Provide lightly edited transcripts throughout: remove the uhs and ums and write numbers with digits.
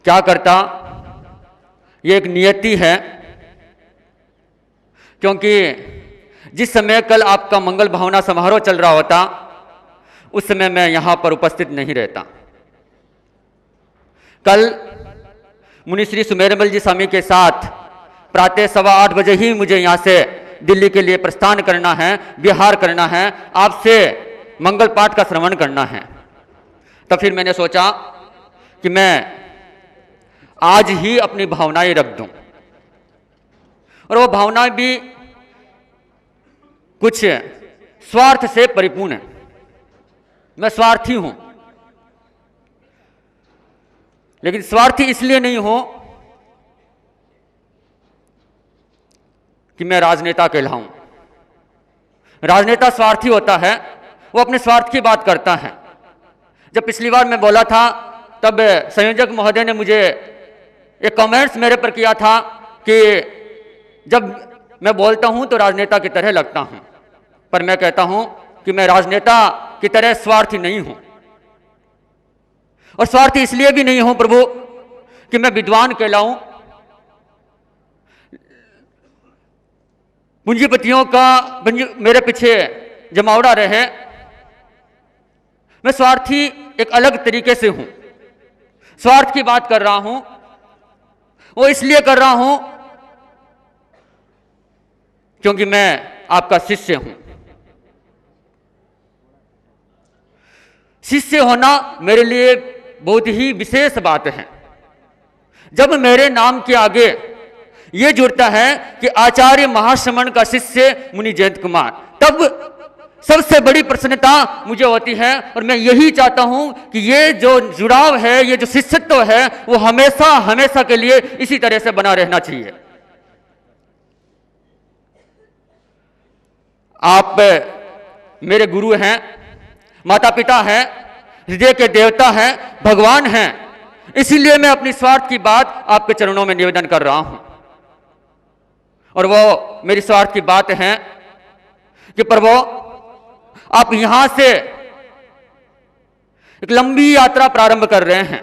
क्या करता, ये एक नियति है। क्योंकि जिस समय कल आपका मंगल भावना समारोह चल रहा होता, उस समय मैं यहां पर उपस्थित नहीं रहता। कल मुनि श्री सुमेरमल जी स्वामी के साथ प्रातः 8:15 बजे ही मुझे यहां से दिल्ली के लिए प्रस्थान करना है, विहार करना है, आपसे मंगल पाठ का श्रवण करना है। तब फिर मैंने सोचा कि मैं आज ही अपनी भावनाएं रख दूं, और वो भावनाएं भी कुछ स्वार्थ से परिपूर्ण है। मैं स्वार्थी हूं, लेकिन स्वार्थी इसलिए नहीं हूं कि मैं राजनेता कहलाऊं। राजनेता स्वार्थी होता है, वो अपने स्वार्थ की बात करता है। जब पिछली बार मैं बोला था, तब संयोजक महोदय ने मुझे एक कमेंट्स मेरे पर किया था कि जब मैं बोलता हूं तो राजनेता की तरह लगता हूं, पर मैं कहता हूं कि मैं राजनेता की तरह स्वार्थी नहीं हूं। और स्वार्थी इसलिए भी नहीं हूं प्रभु कि मैं विद्वान कहलाऊं, पूंजीपतियों का मेरे पीछे जमावड़ा रहे। मैं स्वार्थी एक अलग तरीके से हूं। स्वार्थ की बात कर रहा हूं, वो इसलिए कर रहा हूं क्योंकि मैं आपका शिष्य हूं। शिष्य होना मेरे लिए बहुत ही विशेष बात है। जब मेरे नाम के आगे ये जुड़ता है कि आचार्य महाश्रमण का शिष्य मुनि जयंत कुमार, तब सबसे बड़ी प्रसन्नता मुझे होती है। और मैं यही चाहता हूं कि ये जो जुड़ाव है, ये जो शिष्यत्व है, वो हमेशा हमेशा के लिए इसी तरह से बना रहना चाहिए। आप मेरे गुरु हैं, माता पिता हैं, हृदय के देवता हैं, भगवान हैं। इसीलिए मैं अपनी स्वार्थ की बात आपके चरणों में निवेदन कर रहा हूं। और वो मेरी स्वार्थ की बात है कि प्रभु, आप यहां से एक लंबी यात्रा प्रारंभ कर रहे हैं,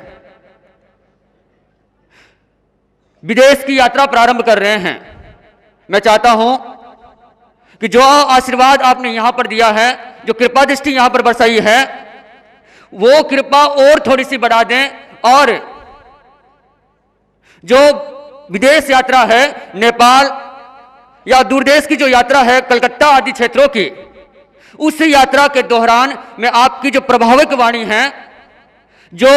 विदेश की यात्रा प्रारंभ कर रहे हैं। मैं चाहता हूं कि जो आशीर्वाद आपने यहां पर दिया है, जो कृपा दृष्टि यहां पर बरसाई है, वो कृपा और थोड़ी सी बढ़ा दें, और जो विदेश यात्रा है, नेपाल या दूरदेश की जो यात्रा है, कलकत्ता आदि क्षेत्रों की, उस यात्रा के दौरान मैं आपकी जो प्रभावक वाणी है, जो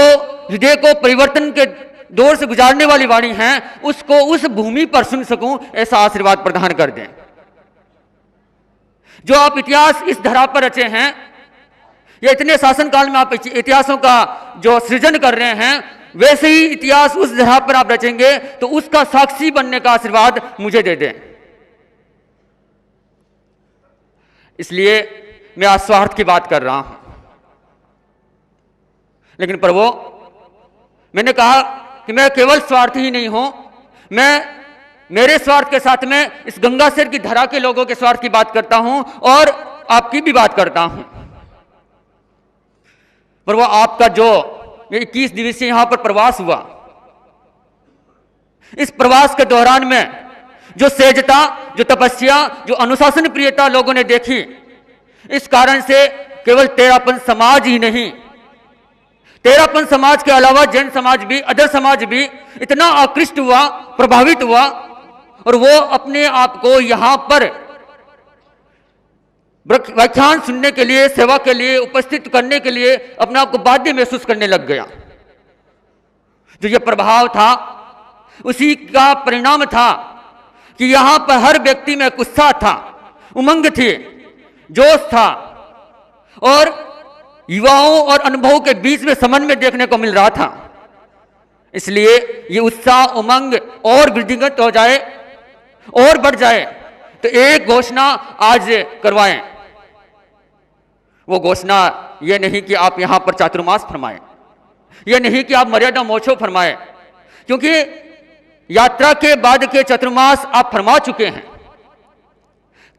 हृदय को परिवर्तन के दौर से गुजारने वाली वाणी है, उसको उस भूमि पर सुन सकूं, ऐसा आशीर्वाद प्रदान कर दें। जो आप इतिहास इस धरा पर रचे हैं, या इतने शासन काल में आप इतिहासों का जो सृजन कर रहे हैं, वैसे ही इतिहास उस धरा पर आप रचेंगे, तो उसका साक्षी बनने का आशीर्वाद मुझे दे दें। इसलिए मैं आज स्वार्थ की बात कर रहा हूं। लेकिन प्रभु, मैंने कहा कि मैं केवल स्वार्थी ही नहीं हूं, मैं मेरे स्वार्थ के साथ में इस गंगासेर की धरा के लोगों के स्वार्थ की बात करता हूं, और आपकी भी बात करता हूं। पर वो आपका जो 21 दिवसीय यहां पर प्रवास हुआ, इस प्रवास के दौरान में जो सेजता, जो तपस्या, जो अनुशासन प्रियता लोगों ने देखी, इस कारण से केवल तेरापन समाज ही नहीं, तेरापन समाज के अलावा जैन समाज भी, अदर समाज भी इतना आकृष्ट हुआ, प्रभावित हुआ, और वो अपने आप को यहां पर व्याख्यान सुनने के लिए, सेवा के लिए, उपस्थित करने के लिए अपने आप को बाध्य महसूस करने लग गया। जो ये प्रभाव था, उसी का परिणाम था कि यहां पर हर व्यक्ति में उत्साह था, उमंग थी, जोश था, और युवाओं और अनुभवों के बीच में समन्वय देखने को मिल रहा था। इसलिए ये उत्साह, उमंग और वृद्धिगत हो जाए और बढ़ जाए, तो एक घोषणा आज करवाएं। वो घोषणा ये नहीं कि आप यहां पर चातुर्मास फरमाएं, ये नहीं कि आप मर्यादा मोक्षो फरमाएं, क्योंकि यात्रा के बाद के चतुर्मास आप फरमा चुके हैं।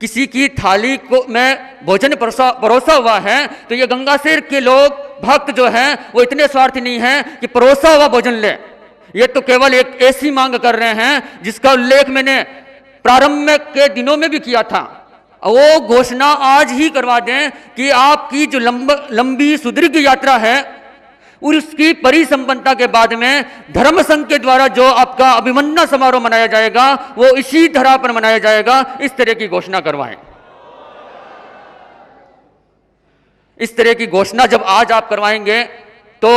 किसी की थाली को में भोजन परोसा हुआ है, तो ये गंगासेर के लोग, भक्त जो हैं, वो इतने स्वार्थी नहीं हैं कि परोसा हुआ भोजन ले। ये तो केवल एक ऐसी मांग कर रहे हैं जिसका उल्लेख मैंने प्रारंभ के दिनों में भी किया था। वो घोषणा आज ही करवा दें कि आपकी जो लंबी सुदीर्घ यात्रा है उसकी परिसंपन्नता के बाद में धर्म संघ के द्वारा जो आपका अभिमन्यु समारोह मनाया जाएगा वो इसी धरा पर मनाया जाएगा, इस तरह की घोषणा करवाएं। इस तरह की घोषणा जब आज आप करवाएंगे तो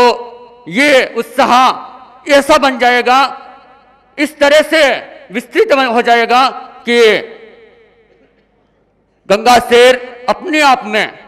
ये उत्साह ऐसा बन जाएगा, इस तरह से विस्तृत हो जाएगा कि गंगा शहर अपने आप में